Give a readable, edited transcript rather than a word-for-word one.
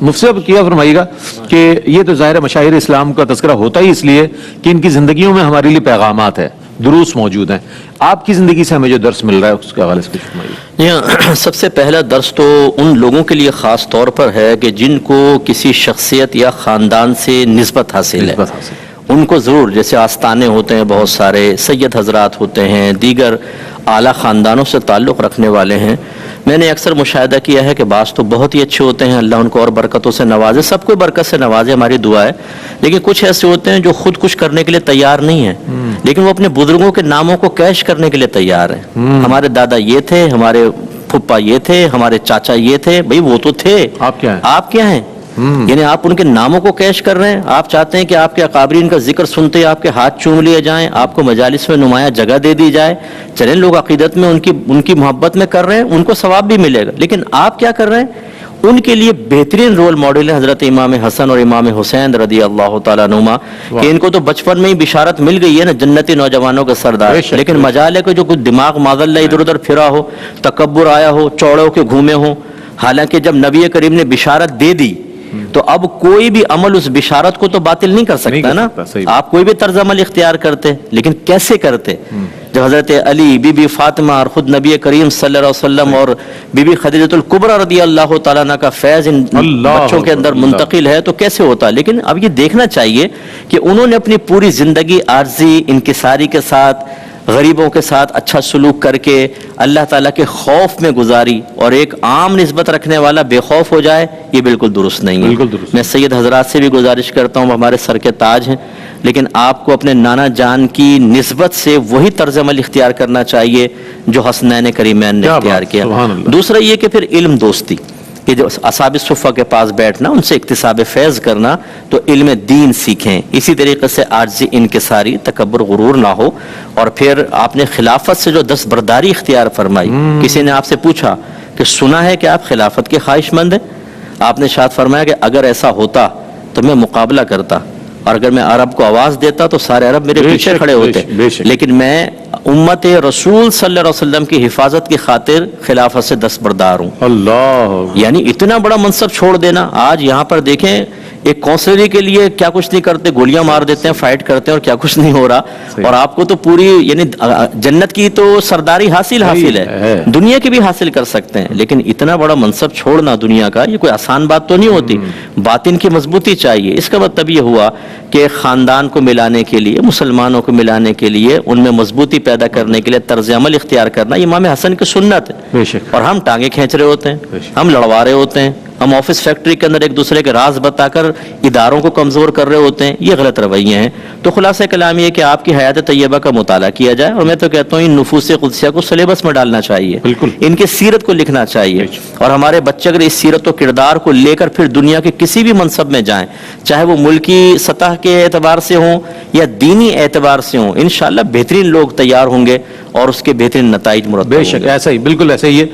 مفتی صاحب کیا فرمائیے گا کہ یہ تو ظاہر مشاہیر اسلام کا تذکرہ ہوتا ہی اس لیے کہ ان کی زندگیوں میں ہمارے لیے پیغامات ہیں، دروس موجود ہیں. آپ کی زندگی سے ہمیں جو درس مل رہا ہے اس کے حوالے سے کچھ فرمائیے. سب سے پہلا درس تو ان لوگوں کے لیے خاص طور پر ہے کہ جن کو کسی شخصیت یا خاندان سے نسبت حاصل ہے. ان کو ضرور، جیسے آستانے ہوتے ہیں بہت سارے، سید حضرات ہوتے ہیں، دیگر اعلیٰ خاندانوں سے تعلق رکھنے والے ہیں. میں نے اکثر مشاہدہ کیا ہے کہ بعض تو بہت ہی اچھے ہوتے ہیں، اللہ ان کو اور برکتوں سے نوازے، سب کو برکت سے نوازے، ہماری دعا ہے. لیکن کچھ ایسے ہوتے ہیں جو خود کچھ کرنے کے لیے تیار نہیں ہیں، لیکن وہ اپنے بزرگوں کے ناموں کو کیش کرنے کے لیے تیار ہیں. ہمارے دادا یہ تھے، ہمارے پھپھا یہ تھے، ہمارے چاچا یہ تھے. بھئی وہ تو تھے، آپ کیا ہیں؟ یعنی آپ ان کے ناموں کو کیش کر رہے ہیں. آپ چاہتے ہیں کہ آپ کے اکابرین کا ذکر سنتے آپ کے ہاتھ چوم لیے جائیں، آپ کو مجالس میں نمایاں جگہ دے دی جائے. چلیں، لوگ عقیدت میں ان کی محبت میں کر رہے ہیں، ان کو ثواب بھی ملے گا. لیکن آپ کیا کر رہے ہیں؟ ان کے لیے بہترین رول ماڈل ہے حضرت امام حسن اور امام حسین رضی اللہ تعالیٰ عنہما، کہ ان کو تو بچپن میں ہی بشارت مل گئی ہے نا، جنتی نوجوانوں کا سردار. لیکن مجال ہے کہ جو کچھ دماغ معذاللہ ادھر ادھر پھرا ہو، تکبر آیا ہو، چوڑے ہو کے گھومے ہوں. حالانکہ جب نبی کریم نے بشارت دے دی تو اب کوئی بھی عمل اس بشارت کو تو باطل نہیں کر سکتا نا. آپ کوئی بھی طرز عمل اختیار کرتے، لیکن کیسے کرتے؟ جب حضرت علی، بی بی فاطمہ اور خود نبی کریم صلی اللہ علیہ وسلم اور بی بی خدیجہ الکبریٰ رضی اللہ تعالیٰ عنہ کا فیض ان بچوں کے اندر منتقل ہے تو کیسے ہوتا. لیکن اب یہ دیکھنا چاہیے کہ انہوں نے اپنی پوری زندگی عارضی، انکساری کے ساتھ، غریبوں کے ساتھ اچھا سلوک کر کے اللہ تعالیٰ کے خوف میں گزاری. اور ایک عام نسبت رکھنے والا بے خوف ہو جائے، یہ بالکل درست نہیں ہے. میں سید حضرات سے بھی گزارش کرتا ہوں، ہمارے سر کے تاج ہیں، لیکن آپ کو اپنے نانا جان کی نسبت سے وہی طرز عمل اختیار کرنا چاہیے جو حسنین کریمین نے اختیار کیا. دوسرا یہ کہ پھر علم دوستی، کہ جو اصحاب صفہ کے پاس بیٹھنا، ان سے اکتساب فیض کرنا، تو علم دین سیکھیں. اسی طریقے سے عاجزی، انکساری، تکبر، غرور نہ ہو. اور پھر آپ نے خلافت سے جو دستبرداری اختیار فرمائی، کسی نے آپ سے پوچھا کہ سنا ہے کہ آپ خلافت کے خواہش مند ہیں؟ آپ نے ارشاد فرمایا کہ اگر ایسا ہوتا تو میں مقابلہ کرتا، اور اگر میں عرب کو آواز دیتا تو سارے عرب میرے پیچھے کھڑے ہوتے. لیکن میں امت رسول صلی اللہ علیہ وسلم کی حفاظت کی خاطر خلافت سے دستبردار ہوں. اللہ، یعنی اتنا بڑا منصب چھوڑ دینا. آج یہاں پر دیکھیں، ایک کونسلری کے لیے کیا کچھ نہیں کرتے، گولیاں مار دیتے ہیں، فائٹ کرتے ہیں، اور کیا کچھ نہیں ہو رہا. اور آپ کو تو پوری یعنی جنت کی تو سرداری حاصل ہے، دنیا کی بھی حاصل کر سکتے ہیں. لیکن اتنا بڑا منصب چھوڑنا دنیا کا، یہ کوئی آسان بات تو نہیں ہوتی. باطن کی مضبوطی چاہیے. اس کا مطلب یہ ہوا کہ خاندان کو ملانے کے لیے، مسلمانوں کو ملانے کے لیے، ان میں مضبوطی پیدا کرنے کے لیے طرز عمل اختیار کرنا امام حسن کی سنت ہے. اور ہم ٹانگیں کھینچ رہے ہوتے ہیں، ہم لڑوا رہے ہوتے ہیں، ہم آفس فیکٹری کے اندر ایک دوسرے کے راز بتا کر اداروں کو کمزور کر رہے ہوتے ہیں. یہ غلط رویے ہیں. تو خلاصہ کلام یہ کہ آپ کی حیات طیبہ کا مطالعہ کیا جائے. اور میں تو کہتا ہوں ان نفوس قدسیہ کو سلیبس میں ڈالنا چاہیے، ان کی سیرت کو لکھنا چاہیے. اور ہمارے بچے اگر اس سیرت و کردار کو لے کر پھر دنیا کے کسی بھی منصب میں جائیں، چاہے وہ ملکی سطح کے اعتبار سے ہوں یا دینی اعتبار سے ہوں، انشاءاللہ بہترین لوگ تیار ہوں گے اور اس کے بہترین نتائج مرتب ہوں گے. بے شک ایسا ہی، بالکل ایسا ہی ہے.